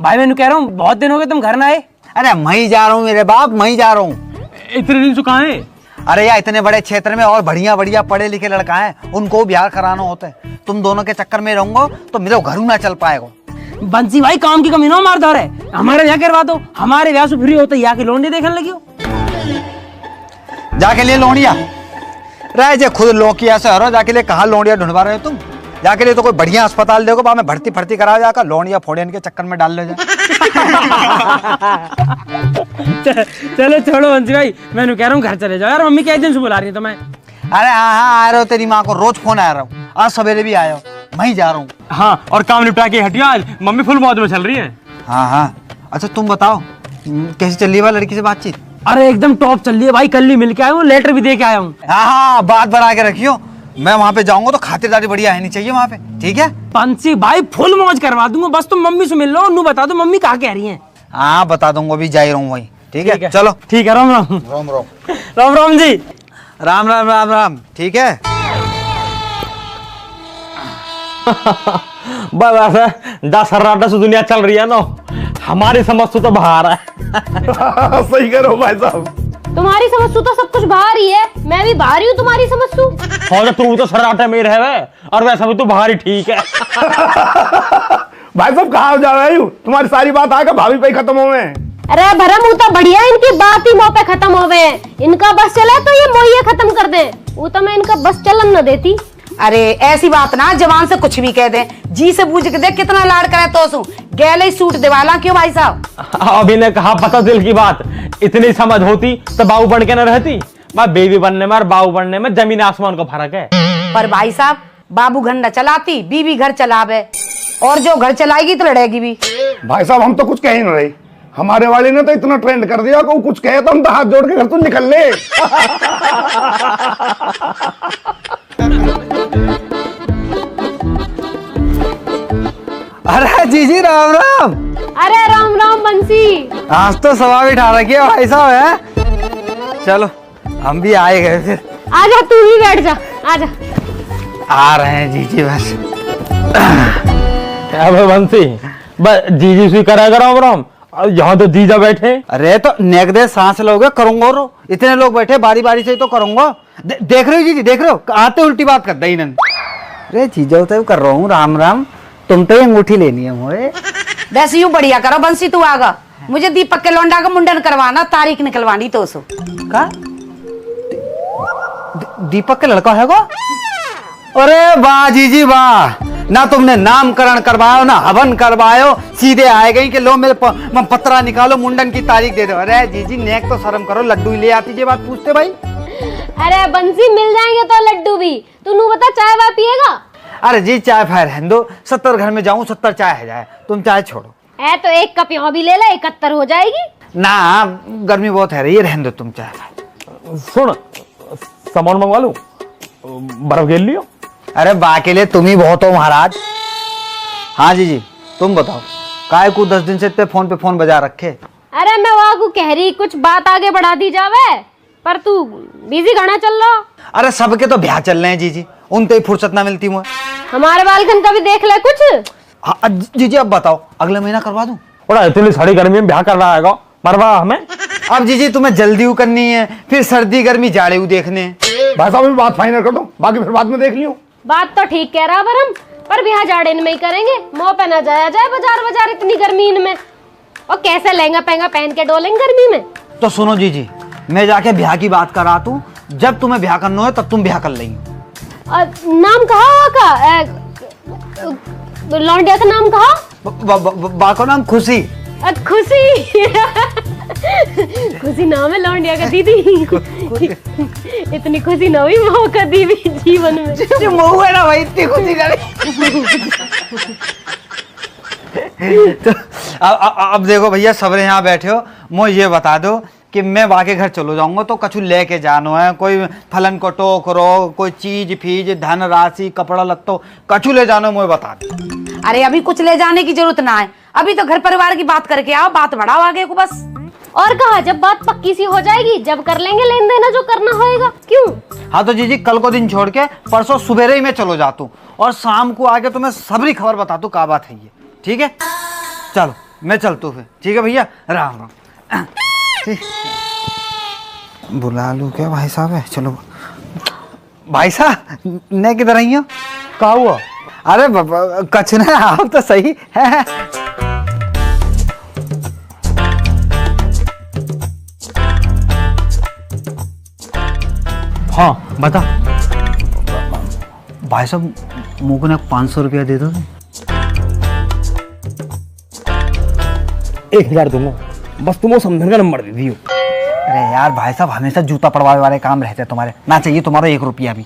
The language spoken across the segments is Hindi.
भाई मैं कह रहा हूँ बहुत दिन हो गए तुम घर ना आए। अरे मैं ही जा रहा हूँ मेरे बाप, मैं ही जा रहा हूँ। इतने दिन से कहाँ है? अरे यार इतने बड़े क्षेत्र में और बढ़िया बढ़िया पढ़े लिखे लड़का है, उनको ब्याह कराना होता है। तुम दोनों के चक्कर में रहूंगा तो मेरे घर ना चल पाएगा। बंसी भाई काम की कमी ना मारदार है, हमारे ब्याह करवा दो। हमारे ब्याह से फ्री होते यहाँ की लोंडी देखने लगी हो। जाके लिए लोनिया रह जे खुद लोकिया से हरो, जाके लिए कहाँ लोनिया ढूंढवा रहे हो तुम? जाके लिए तो कोई बढ़िया अस्पताल देखो, बाद में भर्ती करा जाकर लोनिया फोड़ियन के चक्कर में डाल ले जाए। चलो छोड़ो बंसी भाई, मैं कह रहा हूँ घर चले जाओ यार। मम्मी कई दिन से बुला रही है तुम्हें। अरे हाँ आ रहे हो, तेरी माँ को रोज फोन आ रहा हूँ, आज सवेरे भी आया हो, मैं ही जा रहा हूँ। हाँ और काम निपटा के हटिया, आज मम्मी फुल मौज में चल रही है। हाँ अच्छा तुम बताओ कैसी चल रही है लड़की से बातचीत? अरे एकदम टॉप चल रही है भाई, कल ही मिल के आया हूँ, लेटर भी दे के आया हूँ। हाँ बात बढ़ा के रखियो, मैं वहाँ पे जाऊंगा तो खातिरदारी बढ़िया है नहीं चाहिए वहाँ पे, ठीक है? बंसी भाई फुल मौज करवा दूंगा, बस तुम मम्मी से मिल लो, उन्हें बता दो मम्मी कहाँ कह रही है। हाँ बता दूंगा, अभी जा ही रहा हूँ वही, ठीक है? चलो ठीक है, राम राम। राम राम राम राम जी। राम राम राम राम, ठीक है? बस दस सर्राटा से दुनिया चल रही है ना, हमारी समझ तो बाहर है। सही करो भाई साहब, तुम्हारी समझ तो सब कुछ बाहर ही है, मैं भी बाहर ही हूँ तुम्हारी समझ तू। और तू तो सर्राटे में ही रहे और वैसा भी तू बाहर ही ठीक है। भाई साहब कहाँ जा रहे हो? तुम्हारी सारी बात आकर भाभी पे खत्म हो गए। अरे भरम तो बढ़िया, इनकी बात ही मुंह पे खत्म हो गए। इनका बस चला तो ये मोहिए खत्म कर दे, वो तो मैं इनका बस चलन न देती। अरे ऐसी बात ना जवान से कुछ भी कह दे, जी से पूछ के देख कितना लाड करे तो सू गैले सूट दिवाला क्यों भाई साहब? अभी ने कहा पता दिल की बात, इतनी समझ होती तो बाबू बन के न रहती। मैं बेबी बनने में और बाबू बनने में जमीन आसमान का फर्क है। पर भाई साहब बाबू घर न चलाती, बीबी घर चलावे, और जो घर चलाएगी तो लड़ेगी भी। भाई साहब हम तो कुछ कह ही नहीं रहे, हमारे वाले ने तो इतना ट्रेंड कर दिया कि कुछ कहे तो हम तो हाथ जोड़ के घर तो निकल ले। अरे जी राम राम। अरे राम राम बंसी, आज तो सवा भी उठा रखी है भाई साहब है। चलो हम भी आए गए फिर। आजा तू भी बैठ जा, आजा। आ रहे हैं जी बस। अब बंसी बस जीजी से करेगा राम राम, यहाँ तो जीजा बैठे। अरे तो नेक दे सांस लोगे करूंगा, रो इतने लोग बैठे बारी बारी से तो करूंगा। देख रहे हो जी, देख रहे हो आते उल्टी बात कर दी इन्होंने। अरे जीजा तो कर रहा हूँ राम राम, तुम तो ये अंगूठी लेनी है मुझे। वैसे यूं बढ़िया करो बंसी, तू आगा मुझे दीपक के लौंडा का मुंडन करवाना, तारीख निकलवानी तो सो का दीपक के लड़का है वो? अरे वाह जी वाह, ना तुमने नामकरण करवायो ना हवन करवायो, सीधे आए गई कि लो मेरे पत्रा निकालो मुंडन की तारीख दे दो। अरे जी नेक तो शर्म करो, लड्डू ले आती ये बात पूछते भाई। अरे बंसी मिल जाएंगे तो लड्डू भी, तू नू बता चाय वाय पिएगा? अरे जी चाय फायर रहने दो, 70 घर में जाऊं 70 चाय है जाए, तुम चाय छोड़ो। है तो एक कप यहाँ भी ले ले, 71 हो जाएगी ना, गर्मी बहुत है रही है, रहने दो तुम चाय। सुन सामान मंगवा लूं, बर्फ घेर लियो। अरे बा के लिए तुम ही बहुत हो महाराज। हाँ जी तुम बताओ, काय को 10 दिन से इतने फोन पे फोन बजा रखे? अरे मैं वहाँ को कह रही कुछ बात आगे बढ़ा दी जावे, पर तू बिजी घना चल रहा। अरे सबके तो ब्याह चल रहे हैं जी, उनते ही फुर्सत ना मिलती मुझे। हमारे बालकन का भी देख ले कुछ। हाँ जी अब बताओ, अगले महीना करवा दूं? बड़ा इतनी सारी गर्मी में ब्याह कर रहा है मरवा हमें। अब जी तुम्हें जल्दी करनी है, फिर सर्दी गर्मी जाड़े देखने। भाई साहब अभी बात फाइनल कर दो, बाकी फिर बाद में देख लियो। बात तो ठीक कह रहा बरम, पर ब्याह जाड़े में ही करेंगे, मुंह पे ना जाया जाए बाजार इतनी गर्मी में, और कैसे लहंगा पहंगा पहन के डोलेंगे गर्मी में। तो सुनो जी मैं जाके ब्याह की बात करा तू, जब तुम्हें ब्याह करना है तब तुम ब्याह कर लेंगे। नाम कहा का लौंडिया का नाम कहा? बा को नाम खुशी। खुशी। खुशी नाम है लौंडिया का दीदी। इतनी खुशी ना हुई मौका दी भी जीवन में। जो मऊ है ना भाई, इतनी खुशी तो अब देखो भैया सबरे यहाँ बैठे हो, मुझे ये बता दो कि मैं वाके घर चलो जाऊंगा तो कछु लेके जानो है, कोई फलन को टोकरो, कोई चीज फीज धन राशि कपड़ा लत्तो कछु ले जानो, मुझे बता दो। अरे अभी कुछ ले जाने की जरूरत ना है, अभी तो घर परिवार की बात करके आओ, बात बढ़ाओ आगे को बस। और कहा जब बात पक्की सी हो जाएगी जब कर लेंगे लेन देना जो करना होएगा। क्यों? हाँ तो जी कल को दिन छोड़ के परसों सुबह ही मैं चलो जाता हूँ, और शाम को आके तुम्हें सबरी खबर बता दूं क्या बात है ये, ठीक है? चलो। मैं चलता हूँ फिर, ठीक है भैया, राम राम। ठीक। बुला लूँ क्या भाई साहब है? चलो भाई साहब, ने किधर आई हो? कहा हुआ? अरे कछ ना, आप तो सही है। हाँ बता। भाई साहब मुझे को ना 500 रुपया दे दो। 1000 दूंगा, बस तुम वो समझन का नंबर दे दियो। अरे यार भाई साहब, हमेशा जूता पड़वाने वाले काम रहते हैं तुम्हारे, ना चाहिए तुम्हारा 1 रुपया भी।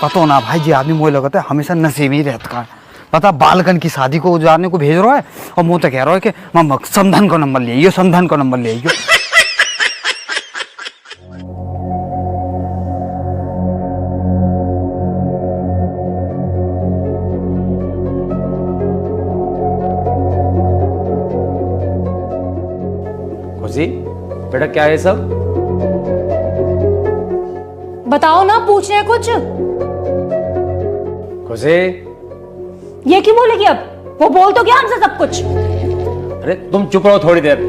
पता ना भाई जी, आदमी मुझे लगता है हमेशा नशे में ही रहता है। पता बालकन की शादी को जाने को भेज रहा है और मुँह तो कह रहा है कि मामा समधन का नंबर ले आइयो, समधन का नंबर ले आइयो। खुशी बेटा, क्या है सब? बताओ ना, पूछ रहे हैं कुछ। खुशी, ये क्यों बोलेगी अब? वो बोल तो क्या हमसे सब कुछ। अरे तुम चुप रहो थोड़ी देर।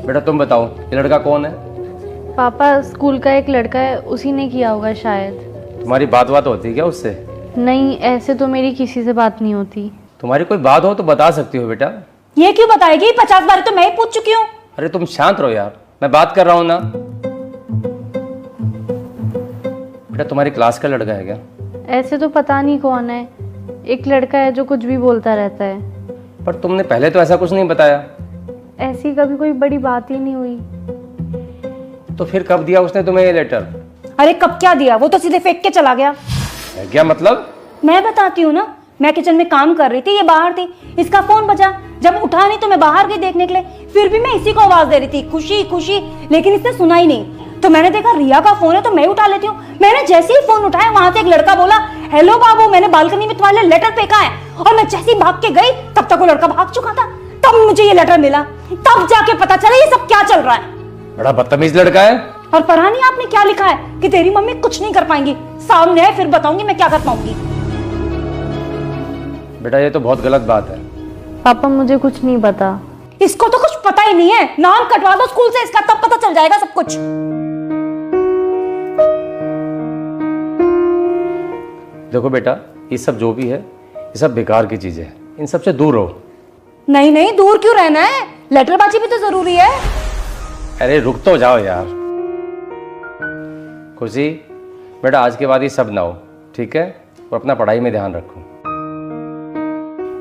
बेटा तुम बताओ, ये लड़का कौन है? पापा, स्कूल का एक लड़का है, उसी ने किया होगा शायद। तुम्हारी बात होती है क्या उससे? नहीं, ऐसे तो मेरी किसी से बात नहीं होती। तुम्हारी कोई बात हो तो बता सकती हो बेटा। ये क्यों बताएगी? 50 बार तो मैं ही पूछ चुकी हूँ। अरे तुम शांत रहो यार, मैं बात कर रहा हूं ना। बेटा तुम्हारी क्लास का लड़का है क्या? ऐसे तो पता नहीं कौन है, एक लड़का है जो कुछ भी बोलता रहता है। पर तुमने पहले तो ऐसा कुछ नहीं बताया। ऐसी कभी कोई बड़ी बात ही नहीं हुई। तो फिर कब दिया उसने तुम्हें ये लेटर? अरे कब क्या दिया, वो तो सीधे फेंक के चला गया। क्या मतलब? मैं बताती हूँ ना, मैं किचन में काम कर रही थी, ये बाहर थी, इसका फोन बजा, जब उठा नहीं तो मैं बाहर गई देखने के लिए, फिर भी मैं इसी को आवाज दे रही थी, खुशी खुशी, लेकिन इसने सुना ही नहीं। तो मैंने देखा रिया का फोन है तो मैं उठा लेती हूँ। मैंने जैसे ही फोन उठाया, वहां से एक लड़का बोला, हेलो बाबू, मैंने बालकनी में तुम्हारे लिए लेटर फेंका है। और मैं जैसे ही भाग के गई, तब तक वो लड़का भाग चुका था। तब मुझे ये लेटर मिला, तब जाके पता चला ये सब क्या चल रहा है। बड़ा बदतमीज लड़का है। और पढ़ा नहीं आपने क्या लिखा है कि तेरी मम्मी कुछ नहीं कर पाएंगी, सामने है फिर बताऊंगी मैं क्या कर पाऊंगी। बेटा ये तो बहुत गलत बात है। पापा मुझे कुछ नहीं पता। इसको तो कुछ पता ही नहीं है, नाम कटवा दो स्कूल से इसका, तब पता चल जाएगा सब कुछ। देखो बेटा, ये सब जो भी है ये सब बेकार की चीजें हैं, इन सब से दूर रहो। नहीं नहीं, दूर क्यों रहना है, लेटरबाजी भी तो जरूरी है। अरे रुक तो जाओ यार। खुशी बेटा, आज के बाद ये सब ना हो, ठीक है? और अपना पढ़ाई में ध्यान रखो।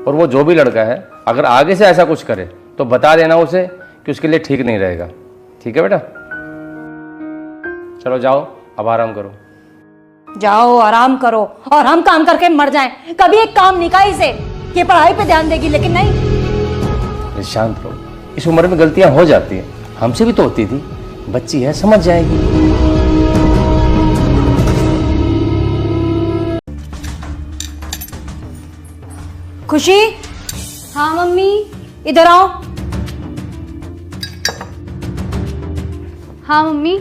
और वो जो भी लड़का है, अगर आगे से ऐसा कुछ करे तो बता देना उसे कि उसके लिए ठीक नहीं रहेगा, ठीक है बेटा? चलो जाओ, अब आराम करो। जाओ आराम करो और हम काम करके मर जाएं। कभी एक काम नहीं कहा इसे कि पढ़ाई पे ध्यान देगी, लेकिन नहीं। शांत रहो, इस उम्र में गलतियां हो जाती हैं, हमसे भी तो होती थी। बच्ची है, समझ जाएगी। खुशी, हाँ मम्मी। इधर आओ। हाँ मम्मी।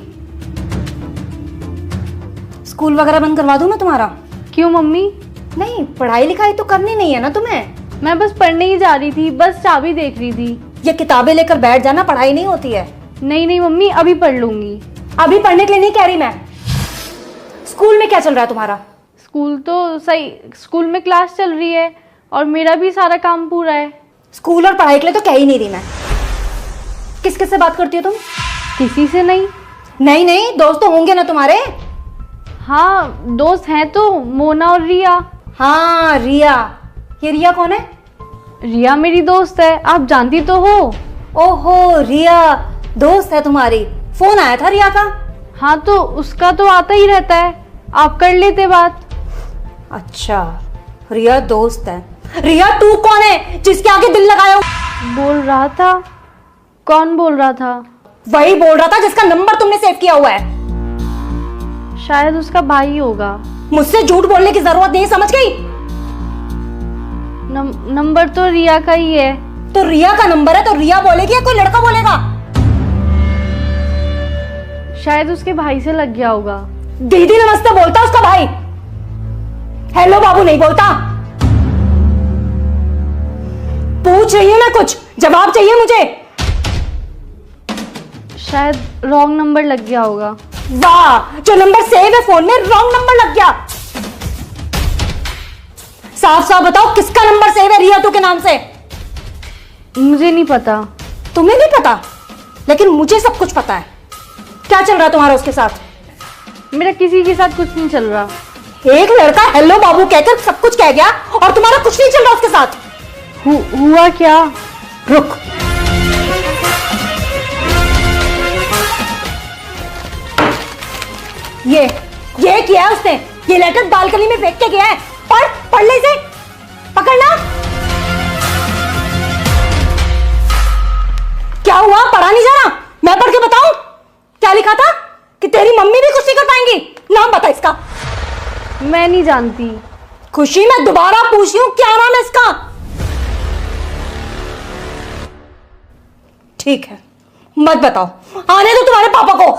स्कूल वगैरह बंद करवा दूं मैं तुम्हारा? क्यों मम्मी? नहीं, पढ़ाई लिखाई तो करनी नहीं है ना तुम्हें? मैं बस पढ़ने ही जा रही थी, बस चाबी देख रही थी। ये किताबें लेकर बैठ जाना, पढ़ाई नहीं होती है। नहीं नहीं मम्मी, अभी पढ़ लूंगी। अभी पढ़ने के लिए नहीं कह रही मैं। स्कूल में क्या चल रहा है तुम्हारा? स्कूल तो सही, स्कूल में क्लास चल रही है और मेरा भी सारा काम पूरा है। स्कूल और पढ़ाई के लिए तो कह ही नहीं रही मैं। किस किस से बात करती हो तुम? किसी से नहीं। नहीं नहीं, दोस्त तो होंगे ना तुम्हारे? हाँ दोस्त हैं तो, मोना और रिया। हाँ रिया। ये रिया कौन है? रिया मेरी दोस्त है, आप जानती तो हो। ओहो, रिया दोस्त है तुम्हारी। फोन आया था रिया का? हाँ तो उसका तो आता ही रहता है, आप कर लेते बात। अच्छा, रिया दोस्त है। रिया तू कौन है जिसके आगे दिल लगाया हो? बोल रहा था। कौन बोल रहा था? वही बोल रहा था जिसका नंबर तुमने सेव किया हुआ है। शायद उसका भाई होगा। मुझसे झूठ बोलने की जरूरत नहीं, समझ गई? नंबर तो रिया का ही है। तो रिया का नंबर है तो रिया बोलेगी या कोई लड़का बोलेगा? शायद उसके भाई से लग गया होगा। दीदी नमस्ते बोलता उसका भाई, हेलो बाबू नहीं बोलता। पूछ रही हूँ मैं, कुछ जवाब चाहिए मुझे। शायद रॉन्ग नंबर लग गया होगा। वाह, जो नंबर सेव है फोन में रॉन्ग नंबर लग गया। साफ साफ बताओ किसका नंबर सेव है रिया तू के नाम से? मुझे नहीं पता। तुम्हें नहीं पता, लेकिन मुझे सब कुछ पता है। क्या चल रहा है तुम्हारा उसके साथ? मेरा किसी के साथ कुछ नहीं चल रहा। एक लड़का हेलो बाबू कहकर सब कुछ कह गया और तुम्हारा कुछ नहीं चल रहा उसके साथ। हुआ क्या? रुक, ये किया है उसने। ये लेटर बालकनी में फेंक के गया है। पढ़ ले इसे, पकड़ना। क्या हुआ, पढ़ा नहीं जा रहा? मैं पढ़ के बताऊं क्या लिखा था? कि तेरी मम्मी भी कुछ नहीं कर पाएंगी। नाम बता इसका। मैं नहीं जानती। खुशी, मैं दोबारा पूछ रही हूं क्या नाम है इसका? ठीक है, मत बताओ, आने दो तुम्हारे पापा को।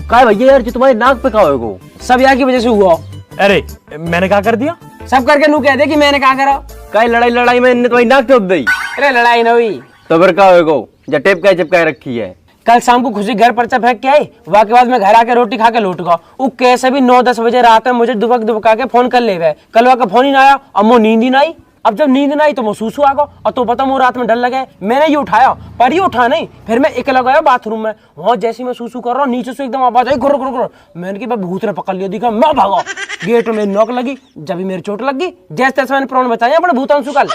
काय भैया यार, जो तुम्हारे नाक पे कहा हो सब यहाँ की वजह से हुआ। अरे मैंने क्या कर दिया? सब करके नू कह दे कि मैंने कहा करा। काय लड़ाई में इनने तुम्हारी नाक टोप दी। अरे लड़ाई ना हुई तो फिर क्या होगा? जब टेप का चिपकाए रखी है। कल शाम को खुशी घर पर्चा फेंक के आई, वहाँ के बाद मैं घर आके रोटी खा के लौट गया। वो कैसे भी 9-10 बजे रात में मुझे दुबका के फोन कर ले गए। कल वहाँ का फोन ही ना आया, अब वो नींद ही ना आई। अब जब नींद ना आई तो मैं सूसू आ गया, और तो पता वो रात में डर लगे। मैंने ये उठाया, पर ये उठा नहीं। फिर मैं अकेला गया बाथरूम में। वहाँ जैसे मैं सूसू कर रहा हूँ, नीचे से एकदम आवाज आई, गुर गुर गुर। मैंने कि भूत ने पकड़ लिया, दिखा मैं भागा। गेट में नॉक लगी, जब भी मेरी चोट लग गई। जैसे तैसे मैंने प्राण बचाया अपने भूतांशु कल।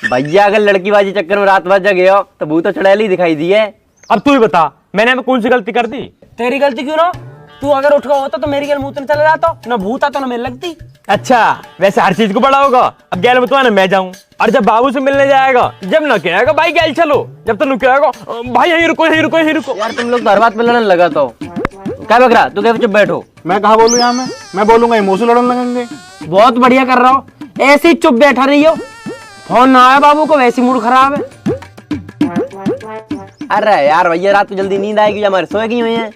भैया अगर लड़कीबाजी चक्कर में रात भर गए हो तो भूत चुड़ैल ही दिखाई दी है। अब तू ही बता, मैंने कौन सी गलती कर दी? तेरी गलती क्यों ना? तू अगर उठ गया होता तो मेरी गल मुंह में चला जाता, ना भूत आता ना मेरे लगती। अच्छा, वैसे हर चीज को बड़ा होगा। अब गैल में तो मैं जाऊं, और जब बाबू से मिलने जाएगा, जब ना कहेगा भाई गैल चलो, जब तक कहेगा भाई यहीं रुको यहीं रुको यहीं रुको। यार तुम लोग तो हर बात पे लड़ने लगा। तो क्या बक रहा? तू क्या चुप बैठो। मैं कहा बोलूं यहाँ में? मैं बोलूंगा मुंह से लड़ने लगेंगे। बहुत बढ़िया कर रहा हो, ऐसे ही चुप बैठा रही हो। फोन ना आया बाबू को, वैसे मूड खराब है। अरे यार भैया, रात को जल्दी नींद आएगी, हमारे सोए की हुई है।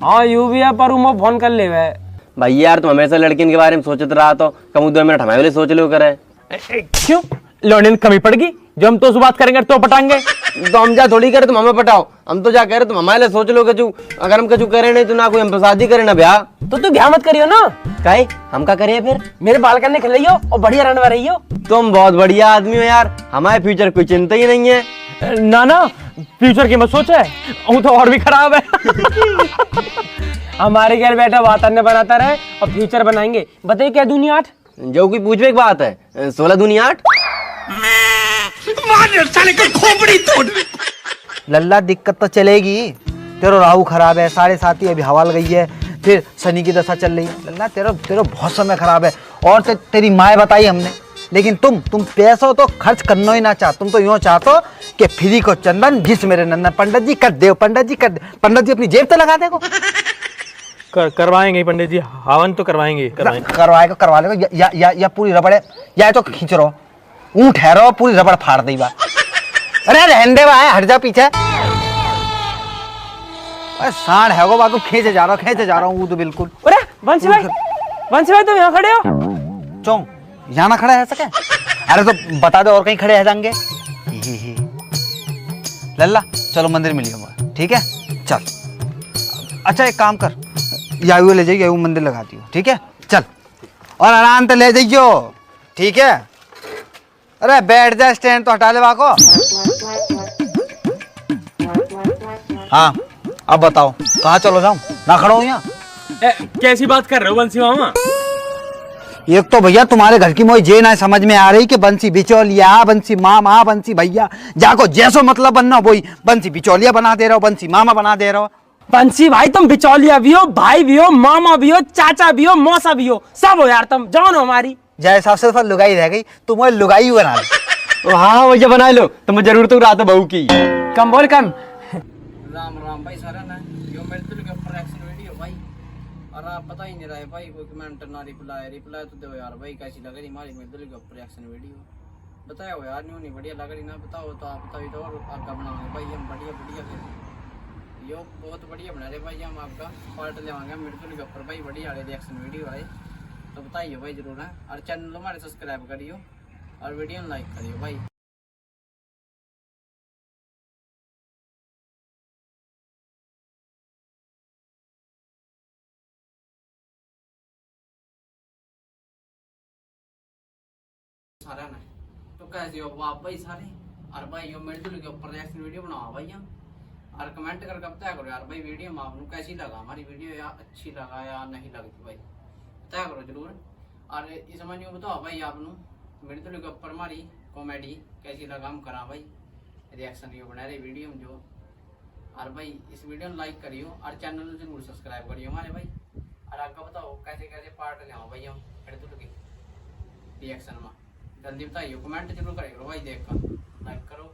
हाँ यू भी है, पर वो फोन कर ले वे। भैया यार तुम हमेशा लड़किन के बारे में सोचते रहा, तो कम 2 मिनट हमारे लिए सोच लो करे। क्यों? लौंडे में कमी पड़गी? जो हम तो उस बात करेंगे तो पटाएंगे। तो हम जा थोड़ी करे तुम हमें पटाओ। हम तो जा कह रहे तुम हमारे लिए सोच लो कचू। अगर हम कचू करे नहीं तो ना कोई हम शादी करे ना ब्याह। तो तू ब्याह मत करियो ना। काहे? हम क्या करिए फिर? मेरे बाल करने खेल हो और बढ़िया रन रही हो। तुम बहुत बढ़िया आदमी हो यार, हमारे फ्यूचर कोई चिंता ही नहीं है। ना ना, फ्यूचर की मत सोचे, वो तो और भी खराब है। हमारे घर बैठा वातावरण बनाता रहे और फ्यूचर बनाएंगे। बताइए क्या दुनिया 8? जो कोई पूछने की बात है, 16 दूनी 8। लल्ला दिक्कत तो चलेगी। तेरा राहु खराब है, 7.5 अभी हवा गई है, फिर शनि की दशा चल रही है। लल्ला तेरा बहुत समय खराब है। और तेरी माँ बताई हमने, लेकिन तुम पैसों तो खर्च करना ही ना चाह। तुम तो यूं चाहते कि फ्री को चंदन घिस मेरे नंदन। पंडित जी कर दे, पंडित जी कर दे। पंडित जी अपनी जेब तो लगा देगो। करवाएंगे पंडित जी, हवन तो करवाएंगे। करवा लेगा या पूरी रबड़ या तो खींच रहो, ऊँट ठहरो, पूरी रबड़ फाड़ दी बात। अरे रहने दे भाई, हट जा पीछे। अरे सांड है वो, बाको खींचे जा रहा हूँ तो बिल्कुल। अरे वंशी भाई तुम यहाँ खड़े हो? चौं यहाँ ना खड़ा है सके? अरे तो बता दो और कहीं खड़े हैं जाएंगे। लल्ला चलो मंदिर मिलिए, ठीक है? चल। अच्छा एक काम कर, यायू ले जाइए, यायू मंदिर लगाती हो, ठीक है? चल और आराम से ले जाइयो, ठीक है? अरे बैठ जा, स्टैंड तो हटा ले बाको। हाँ अब बताओ कहाँ चलो जाऊं? ना खड़ा हूँ यहाँ। कैसी बात कर रहे हो बंसी मामा? एक तो भैया तुम्हारे घर की मोई जे ना समझ में आ रही कि बंसी बिचौलिया, बंसी मामा, बंसी भैया, जाको जैसो मतलब बनना वही बंसी बिचौलिया बना दे रहे हो, बंसी मामा बना दे रहे हो। बंसी भाई तुम बिचौलिया भी हो, भाई भी हो, मामा भी हो, चाचा भी हो, मौसा भी हो, सब हो यार। तुम जान हो हमारी। जय हिसाब से लुगाई रह गई, तुम वो लुगाई बना लो। हाँ भैया बना लो, तुम्हें जरूरत हो रात बहू की। कम बोल कम। राम राम भाई सारा ना यो मेरे दिल के ऊपर एक्शन वीडियो भाई, और आप पता ही नहीं रहे भाई कोई कमेंट ना रिप्लाई तो दो यार भाई, कैसी लग रही हमारी मेरे दिल के ऊपर एक्शन वीडियो। बताओ यार, न्यू नहीं बढ़िया लग रही ना, बताओ तो आप बताओ तो और आपका बनाओगे भाई हम बढ़िया बढ़िया फिर यो बहुत बढ़िया बना रहे भाई, हम आपका पार्ट लेवाएंगे मिर्चुल के ऊपर भाई, बढ़िया वाले रिएक्शन वीडियो आए तो बताइए भाई जरूर है, और चैनल हमारे सब्सक्राइब करियो और वीडियो लाइक करियो भाई। सारा ना तो कैसे हो आप भाई सारे, और भाई यो मिर्चुल के ऊपर रिएक्शन वीडियो बनाओ भाई हम, और कमेंट करके बताया करो यार भाई वीडियो में आपको कैसी लगा हमारी वीडियो, या अच्छी लगा या नहीं लगती भाई बताया करो जरूर। और इस समय न्यू बताओ भाई आपको मिर्चुल के ऊपर हमारी कॉमेडी कैसी लगा, हम करा भाई रिएक्शन यो बना रहे वीडियो में जो, और भाई इस वीडियो में लाइक करियो और चैनल जरूर सब्सक्राइब करियो हमारे भाई, और आगे बताओ कैसे कैसे पार्ट ले भाई हम मिर्चुल के रिएक्शन में, जल्दी बताइए कमेंट जरूर करिए भाई, देख कर लाइक करो।